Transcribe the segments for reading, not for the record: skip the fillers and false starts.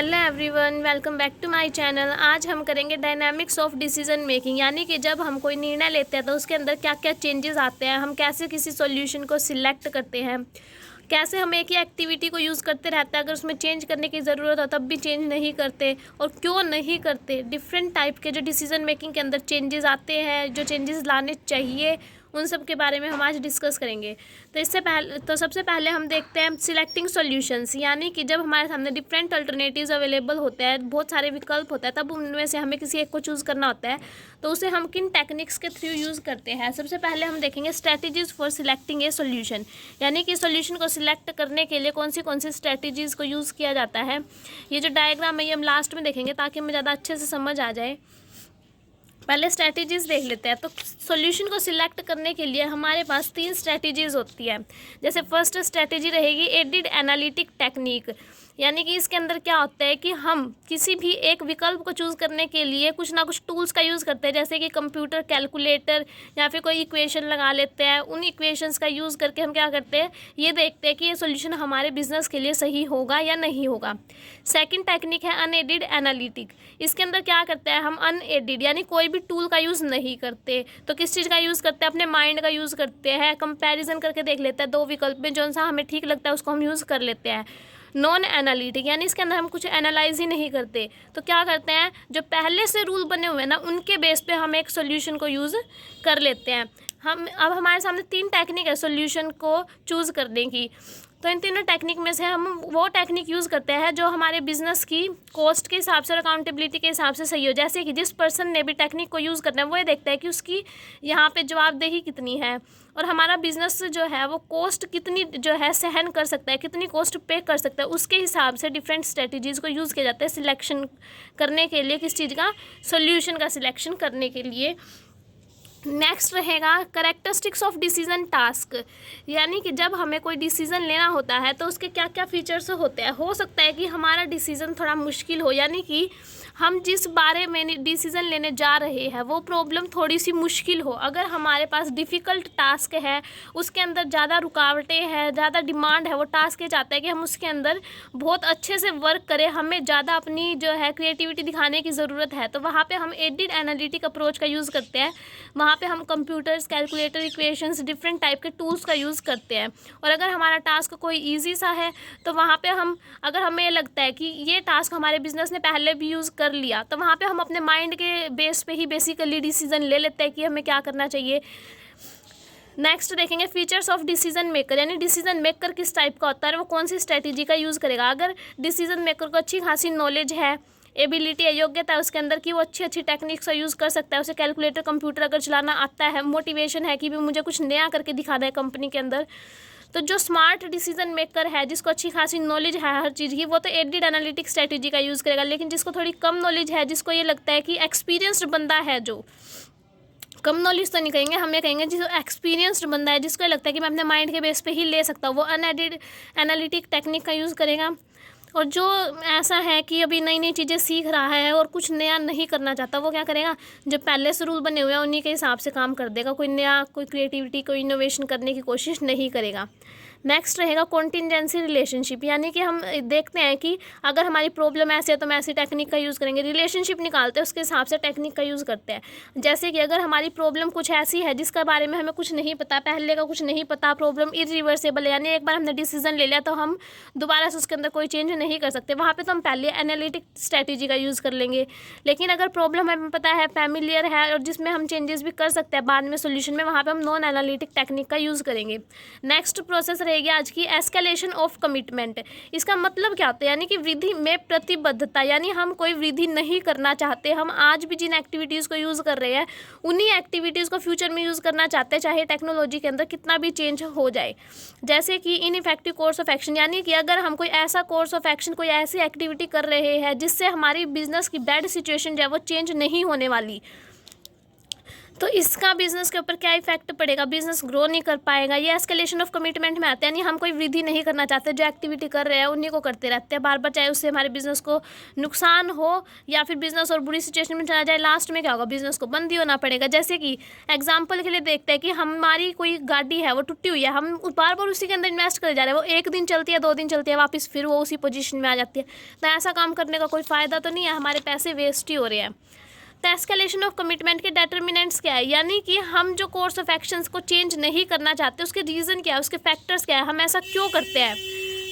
Hello everyone, welcome back to my channel. आज हम करेंगे डायनामिक्स ऑफ डिसीजन मेकिंग, यानी कि जब हम कोई निर्णय लेते हैं तो उसके अंदर क्या क्या चेंजेस आते हैं, हम कैसे किसी सॉल्यूशन को सिलेक्ट करते हैं, कैसे हम एक ही एक्टिविटी को यूज़ करते रहते हैं, अगर उसमें चेंज करने की ज़रूरत हो तब भी चेंज नहीं करते और क्यों नहीं करते। डिफरेंट टाइप के जो डिसीजन मेकिंग के अंदर चेंजेस आते हैं, जो चेंजेस लाने चाहिए, उन सब के बारे में हम आज डिस्कस करेंगे। तो सबसे पहले हम देखते हैं सिलेक्टिंग सॉल्यूशंस, यानी कि जब हमारे सामने डिफरेंट अल्टरनेटिव्स अवेलेबल होते हैं, बहुत सारे विकल्प होते हैं, तब उनमें से हमें किसी एक को चूज़ करना होता है, तो उसे हम किन टेक्निक्स के थ्रू यूज़ करते हैं। सबसे पहले हम देखेंगे strategies for selecting A solution, यानी कि सॉल्यूशन को सिलेक्ट करने के लिए कौन सी स्ट्रैटेजीज़ को यूज़ किया जाता है। ये जो डायग्राम है ये हम लास्ट में देखेंगे ताकि हमें ज़्यादा अच्छे से समझ आ जाए। पहले स्ट्रैटेजीज़ देख लेते हैं। तो सॉल्यूशन को सिलेक्ट करने के लिए हमारे पास 3 स्ट्रैटेजीज़ होती है। जैसे फर्स्ट स्ट्रैटेजी रहेगी एडिड एनालिटिक टेक्निक, यानी कि इसके अंदर क्या होता है कि हम किसी भी एक विकल्प को चूज़ करने के लिए कुछ ना कुछ टूल्स का यूज़ करते हैं, जैसे कि कंप्यूटर कैलकुलेटर या फिर कोई इक्वेशन लगा लेते हैं। उन इक्वेशंस का यूज़ करके हम क्या करते हैं, ये देखते हैं कि ये सॉल्यूशन हमारे बिजनेस के लिए सही होगा या नहीं होगा। सेकंड टेक्निक है अनएडिड एनालिटिक। इसके अंदर क्या करते हैं, हम अनएडिड यानी कोई भी टूल का यूज़ नहीं करते, तो किस चीज़ का यूज़ करते हैं, अपने माइंड का यूज़ करते हैं, कंपैरिजन करके देख लेते हैं दो विकल्प में, जो सा हमें ठीक लगता है उसको हम यूज़ कर लेते हैं। नॉन एनालिटिक यानी इसके अंदर हम कुछ एनालाइज ही नहीं करते, तो क्या करते हैं, जो पहले से रूल बने हुए हैं ना उनके बेस पे हम एक सॉल्यूशन को यूज़ कर लेते हैं। अब हमारे सामने 3 टेक्निक है सॉल्यूशन को चूज़ करने की, तो इन तीनों टेक्निक में से हम वो टेक्निक यूज़ करते हैं जो हमारे बिजनेस की कॉस्ट के हिसाब से और अकाउंटेबिलिटी के हिसाब से सही हो। जैसे कि जिस पर्सन ने भी टेक्निक को यूज़ करना है वो ये देखता है कि उसकी यहाँ पे जवाबदेही कितनी है और हमारा बिजनेस जो है वो कॉस्ट कितनी जो है सहन कर सकता है, कितनी कॉस्ट पे कर सकता है, उसके हिसाब से डिफरेंट स्ट्रेटजीज़ को यूज़ किया जाता है सिलेक्शन करने के लिए, किस चीज़ का, सोल्यूशन का सिलेक्शन करने के लिए। नेक्स्ट रहेगा करेक्टरिस्टिक्स ऑफ डिसीजन टास्क, यानी कि जब हमें कोई डिसीज़न लेना होता है तो उसके क्या क्या फीचर्स होते हैं। हो सकता है कि हमारा डिसीज़न थोड़ा मुश्किल हो, यानी कि हम जिस बारे में डिसीज़न लेने जा रहे हैं वो प्रॉब्लम थोड़ी सी मुश्किल हो। अगर हमारे पास डिफ़िकल्ट टास्क है, उसके अंदर ज़्यादा रुकावटें हैं, ज़्यादा डिमांड है, वो टास्क ये चाहता है कि हम उसके अंदर बहुत अच्छे से वर्क करें, हमें ज़्यादा अपनी जो है क्रिएटिविटी दिखाने की ज़रूरत है, तो वहाँ पे हम एडिड एनालिटिक अप्रोच का यूज़ करते हैं। वहाँ पे हम computers, calculator, equations, different type के टूल्स का यूज़ करते हैं। और अगर हमारा टास्क कोई ईजी सा है तो वहाँ पे हम, अगर हमें लगता है कि ये टास्क हमारे बिजनेस ने पहले भी यूज़ कर लिया, तो वहाँ पे हम अपने माइंड के बेस पे ही बेसिकली डिसीजन ले लेते हैं कि हमें क्या करना चाहिए। नेक्स्ट देखेंगे फीचर्स ऑफ डिसीजन मेकर, यानी डिसीजन मेकर किस टाइप का होता है, वो कौन सी स्ट्रैटेजी का यूज़ करेगा। अगर डिसीजन मेकर को अच्छी खासी नॉलेज है, एबिलिटी है, योग्यता है उसके अंदर कि वो अच्छी टेक्निक्स का यूज़ कर सकता है, उसे कैलकुलेटर, कंप्यूटर अगर चलाना आता है, मोटिवेशन है कि भी मुझे कुछ नया करके दिखाना है कंपनी के अंदर, तो जो स्मार्ट डिसीजन मेकर है, जिसको अच्छी खासी नॉलेज है हर चीज़ की, वो तो एडिड एनालिटिक स्ट्रैटेजी का यूज़ करेगा। लेकिन जिसको थोड़ी कम नॉलेज है, जिसको ये लगता है कि एक्सपीरियंस्ड बंदा है, जो कम नॉलेज तो नहीं कहेंगे, हम ये कहेंगे जिसको एक्सपीरियंस्ड बंदा है, जिसको ये लगता है कि मैं अपने माइंड के बेस पे ही ले सकता हूँ, वो अनएडिड एनालिटिक टेक्निक का यूज़ करेगा। और जो ऐसा है कि अभी नई नई चीज़ें सीख रहा है और कुछ नया नहीं करना चाहता, वो क्या करेगा, जो पहले से रूल बने हुए हैं उन्हीं के हिसाब से काम कर देगा, कोई नया, कोई क्रिएटिविटी, कोई इनोवेशन करने की कोशिश नहीं करेगा। नेक्स्ट रहेगा कॉन्टिजेंसी रिलेशनशिप, यानी कि हम देखते हैं कि अगर हमारी प्रॉब्लम ऐसी है तो हम ऐसी टेक्निक का यूज़ करेंगे, रिलेशनशिप निकालते हैं उसके हिसाब से टेक्निक का यूज़ करते हैं। जैसे कि अगर हमारी प्रॉब्लम कुछ ऐसी है जिसके बारे में हमें कुछ नहीं पता, पहले का कुछ नहीं पता, प्रॉब्लम इरिवर्सिबल है, यानी एक बार हमने डिसीजन ले लिया तो हम दोबारा से उसके अंदर कोई चेंज नहीं कर सकते, वहाँ पर तो हम पहले एनालिटिक स्ट्रैटेजी का यूज़ कर लेंगे। लेकिन अगर प्रॉब्लम हमें पता है, फैमिलियर है और जिसमें हम चेंजेस भी कर सकते हैं बाद में सोल्यूशन में, वहाँ पर हम नॉन एनालिटिक टेक्निक का यूज़ करेंगे। नेक्स्ट प्रोसेस रहेगी आज की एस्केलेशन ऑफ कमिटमेंट। इसका मतलब क्या होता है, यानी कि वृद्धि में प्रतिबद्धता, यानी हम कोई वृद्धि नहीं करना चाहते, हम आज भी जिन एक्टिविटीज़ को यूज़ कर रहे हैं उन्हीं एक्टिविटीज़ को फ्यूचर में यूज़ करना चाहते हैं, चाहे टेक्नोलॉजी के अंदर कितना भी चेंज हो जाए। जैसे कि इनइफेक्टिव कोर्स ऑफ एक्शन, यानी कि अगर हम कोई ऐसा कोर्स ऑफ एक्शन, कोई ऐसी एक्टिविटी कर रहे हैं जिससे हमारी बिजनेस की बैड सिचुएशन जो है वो चेंज नहीं होने वाली, तो इसका बिजनेस के ऊपर क्या इफेक्ट पड़ेगा, बिजनेस ग्रो नहीं कर पाएगा। ये एस्केलेशन ऑफ कमिटमेंट में आता है, यानी हम कोई वृद्धि नहीं करना चाहते, जो एक्टिविटी कर रहे हैं उन्हीं को करते रहते हैं बार बार, चाहे उससे हमारे बिजनेस को नुकसान हो या फिर बिजनेस और बुरी सिचुएशन में चला जाए, लास्ट में क्या होगा, बिजनेस को बंद ही होना पड़ेगा। जैसे कि एग्जाम्पल के लिए देखते हैं कि हमारी कोई गाड़ी है वो टूटी हुई है, हम बार बार उसी के अंदर इन्वेस्ट कर जा रहे हैं, वो 1 दिन चलती है 2 दिन चलती है, वापस फिर वो उसी पोजीशन में आ जाती है, तो ऐसा काम करने का कोई फ़ायदा तो नहीं है, हमारे पैसे वेस्ट ही हो रहे हैं। तो एस्केलेशन ऑफ कमिटमेंट के डिटर्मिनेंट्स क्या है, यानी कि हम जो कोर्स ऑफ एक्शंस को चेंज नहीं करना चाहते, उसके रीज़न क्या है, उसके फैक्टर्स क्या है, हम ऐसा क्यों करते हैं।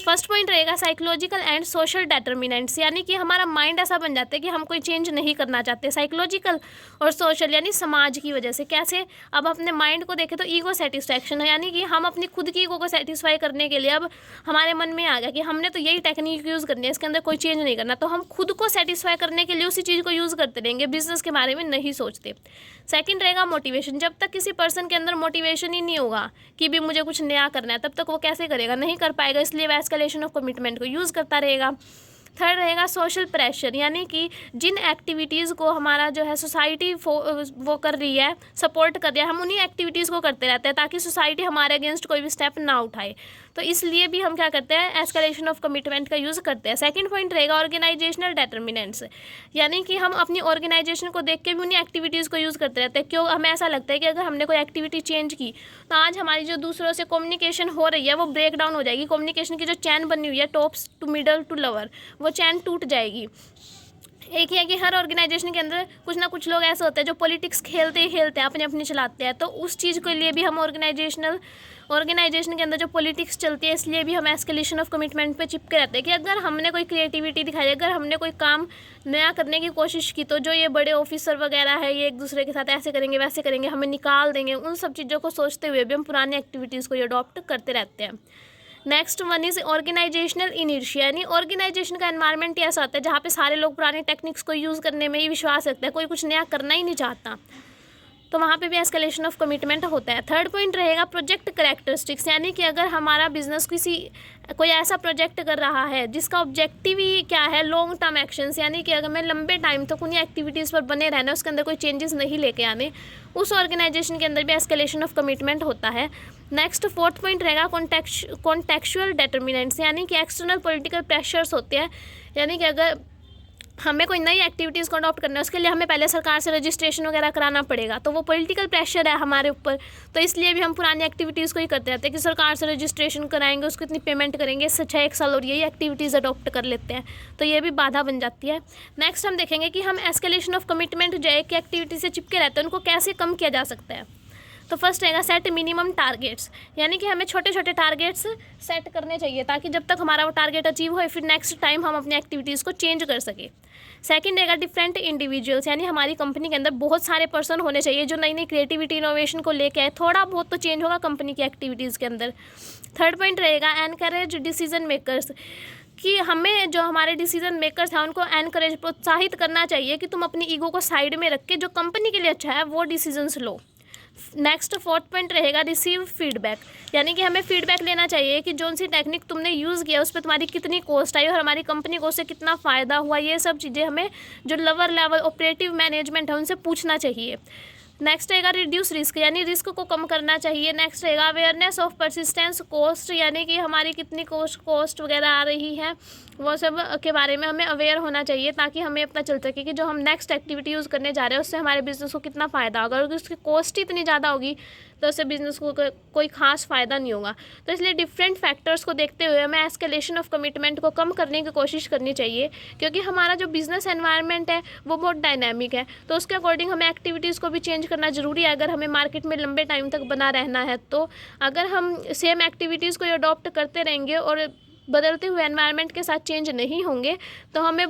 फर्स्ट पॉइंट रहेगा साइकोलॉजिकल एंड सोशल डिटर्मिनेंट्स, यानी कि हमारा माइंड ऐसा बन जाता है कि हम कोई चेंज नहीं करना चाहते, साइकोलॉजिकल और सोशल यानी समाज की वजह से। कैसे, अब अपने माइंड को देखें तो ईगो सेटिस्फैक्शन है, यानी कि हम अपनी खुद की ईगो को सेटिस्फाई करने के लिए अब हमारे मन में आ गया कि हमने तो यही टेक्निक यूज़ करनी है, इसके अंदर कोई चेंज नहीं करना, तो हम खुद को सेटिस्फाई करने के लिए उसी चीज़ को यूज़ करते रहेंगे, बिजनेस के बारे में नहीं सोचते। सेकंड रहेगा मोटिवेशन, जब तक किसी पर्सन के अंदर मोटिवेशन ही नहीं होगा कि भी मुझे कुछ नया करना है, तब तक वो कैसे करेगा, नहीं कर पाएगा, इसलिए वो एस्केलेशन ऑफ कमिटमेंट को यूज़ करता रहेगा। थर्ड रहेगा सोशल प्रेशर, यानी कि जिन एक्टिविटीज़ को हमारा जो है सोसाइटी वो कर रही है, सपोर्ट कर रही है, हम उन्हीं एक्टिविटीज़ को करते रहते हैं ताकि सोसाइटी हमारे अगेंस्ट कोई भी स्टेप ना उठाए, तो इसलिए भी हम क्या करते हैं, एस्केलेशन ऑफ कमिटमेंट का यूज़ करते हैं। सेकंड पॉइंट रहेगा ऑर्गेनाइजेशनल डिटर्मिनेंट्स, यानी कि हम अपनी ऑर्गेनाइजेशन को देख के भी उन्हीं एक्टिविटीज़ को यूज़ करते रहते हैं। क्यों, हमें ऐसा लगता है कि अगर हमने कोई एक्टिविटी चेंज की तो आज हमारी जो दूसरों से कम्युनिकेशन हो रही है वो ब्रेक डाउन हो जाएगी, कम्युनिकेशन की जो चैन बनी हुई है top to middle to lower, वो चैन टूट जाएगी। एक ही है कि हर ऑर्गेनाइजेशन के अंदर कुछ ना कुछ लोग ऐसे होते हैं जो पॉलिटिक्स खेलते ही खेलते हैं, अपने अपने चलाते हैं, तो उस चीज़ के लिए भी हम ऑर्गेनाइजेशन के अंदर जो पॉलिटिक्स चलती है, इसलिए भी हम एस्केलेशन ऑफ कमिटमेंट पे चिपके रहते हैं कि अगर हमने कोई क्रिएटिविटी दिखाई, अगर हमने कोई काम नया करने की कोशिश की, तो जो ये बड़े ऑफिसर वगैरह है ये एक दूसरे के साथ ऐसे करेंगे वैसे करेंगे, हमें निकाल देंगे, उन सब चीज़ों को सोचते हुए भी हम पुरानी एक्टिविटीज़ को अडॉप्ट करते रहते हैं। Next one is organisational inertia, यानी ऑर्गेनाइजेशन का एनवायरनमेंट ही ऐसा होता है जहाँ पे सारे लोग पुराने टेक्निक्स को यूज़ करने में ही विश्वास रखते हैं, कोई कुछ नया करना ही नहीं चाहता, तो वहाँ पे भी एस्केलेशन ऑफ कमिटमेंट होता है। थर्ड पॉइंट रहेगा प्रोजेक्ट कैरेक्टरिस्टिक्स, यानी कि अगर हमारा बिजनेस कोई ऐसा प्रोजेक्ट कर रहा है जिसका ऑब्जेक्टिव ही क्या है, लॉन्ग टर्म एक्शंस, यानी कि अगर मैं लंबे टाइम तक उन्हीं एक्टिविटीज़ पर बने रहना, उसके अंदर कोई चेंजेस नहीं लेके आने, उस ऑर्गेनाइजेशन के अंदर भी एस्केलेशन ऑफ कमिटमेंट होता है। नेक्स्ट फोर्थ पॉइंट रहेगा कॉन्टेक्चुअल डिटर्मिनेंट्स, यानी कि एक्सटर्नल पॉलिटिकल प्रेशर्स होते हैं, यानी कि अगर हमें कोई नई एक्टिविटीज़ को अडॉप्ट करना है उसके लिए हमें पहले सरकार से रजिस्ट्रेशन वगैरह कराना पड़ेगा, तो वो पॉलिटिकल प्रेशर है हमारे ऊपर, तो इसलिए भी हम पुरानी एक्टिविटीज़ को ही करते रहते हैं कि सरकार से रजिस्ट्रेशन कराएंगे, उसको इतनी पेमेंट करेंगे, इससे 6-1 साल और यही एक्टिविटीज़ अडॉप्ट कर लेते हैं, तो ये भी बाधा बन जाती है। नेक्स्ट हम देखेंगे कि हम एस्केलेशन ऑफ कमिटमेंट जो है कि एक्टिविटी से चिपके रहते हैं उनको कैसे कम किया जा सकता है। तो फर्स्ट रहेगा सेट मिनिमम टारगेट्स, यानी कि हमें छोटे छोटे टारगेट्स सेट करने चाहिए ताकि जब तक हमारा वो टारगेट अचीव हो फिर नेक्स्ट टाइम हम अपनी एक्टिविटीज़ को चेंज कर सके। सेकंड रहेगा डिफरेंट इंडिविजुअल्स, यानी हमारी कंपनी के अंदर बहुत सारे पर्सन होने चाहिए जो नई नई क्रिएटिविटी इनोवेशन को लेके आए, थोड़ा बहुत तो चेंज होगा कंपनी की एक्टिविटीज़ के अंदर। थर्ड पॉइंट रहेगा एनकरेज डिसीजन मेकर्स, कि हमें जो हमारे डिसीजन मेकर्स हैं उनको एनकरेज प्रोत्साहित करना चाहिए कि तुम अपनी ईगो को साइड में रख के जो कंपनी के लिए अच्छा है वो डिसीजंस लो। नेक्स्ट फोर्थ पॉइंट रहेगा रिसीव फीडबैक, यानी कि हमें फीडबैक लेना चाहिए कि जो सी टेक्निक तुमने यूज़ किया उस पर तुम्हारी कितनी कॉस्ट आई और हमारी कंपनी को उससे कितना फ़ायदा हुआ, ये सब चीज़ें हमें जो लोअर लेवल ऑपरेटिव मैनेजमेंट है उनसे पूछना चाहिए। नेक्स्ट रहेगा रिड्यूस रिस्क, यानी रिस्क को कम करना चाहिए। नेक्स्ट रहेगा अवेयरनेस ऑफ परसिस्टेंस कॉस्ट, यानी कि हमारी कितनी कॉस्ट वगैरह आ रही है वो सब के बारे में हमें अवेयर होना चाहिए ताकि हमें पता चल सके कि जो हम नेक्स्ट एक्टिविटी यूज़ करने जा रहे हैं उससे हमारे बिज़नेस को कितना फ़ायदा होगा। अगर उसकी कॉस्ट ही इतनी ज़्यादा होगी तो उससे बिज़नेस को कोई ख़ास फ़ायदा नहीं होगा। तो इसलिए डिफरेंट फैक्टर्स को देखते हुए हमें एस्केलेशन ऑफ कमिटमेंट को कम करने की कोशिश करनी चाहिए, क्योंकि हमारा जो बिज़नेस एनवायरनमेंट है वो बहुत डायनामिक है, तो उसके अकॉर्डिंग हमें एक्टिविटीज़ को भी चेंज करना ज़रूरी है अगर हमें मार्केट में लंबे टाइम तक बना रहना है। तो अगर हम सेम एक्टिविटीज़ को अडॉप्ट करते रहेंगे और बदलते हुए एनवायरनमेंट के साथ चेंज नहीं होंगे तो हमें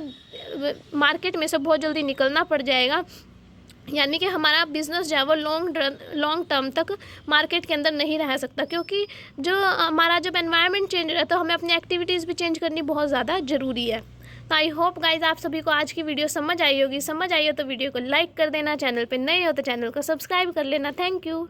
मार्केट में से बहुत जल्दी निकलना पड़ जाएगा, यानी कि हमारा बिज़नेस जो है वो लॉन्ग टर्म तक मार्केट के अंदर नहीं रह सकता, क्योंकि जो हमारा जब एनवायरनमेंट चेंज हो रहा है तो हमें अपनी एक्टिविटीज़ भी चेंज करनी बहुत ज़्यादा ज़रूरी है। तो आई होप गाइज आप सभी को आज की वीडियो समझ आई होगी। समझ आई हो तो वीडियो को लाइक कर देना, चैनल पे नए हो तो चैनल को सब्सक्राइब कर लेना। Thank you.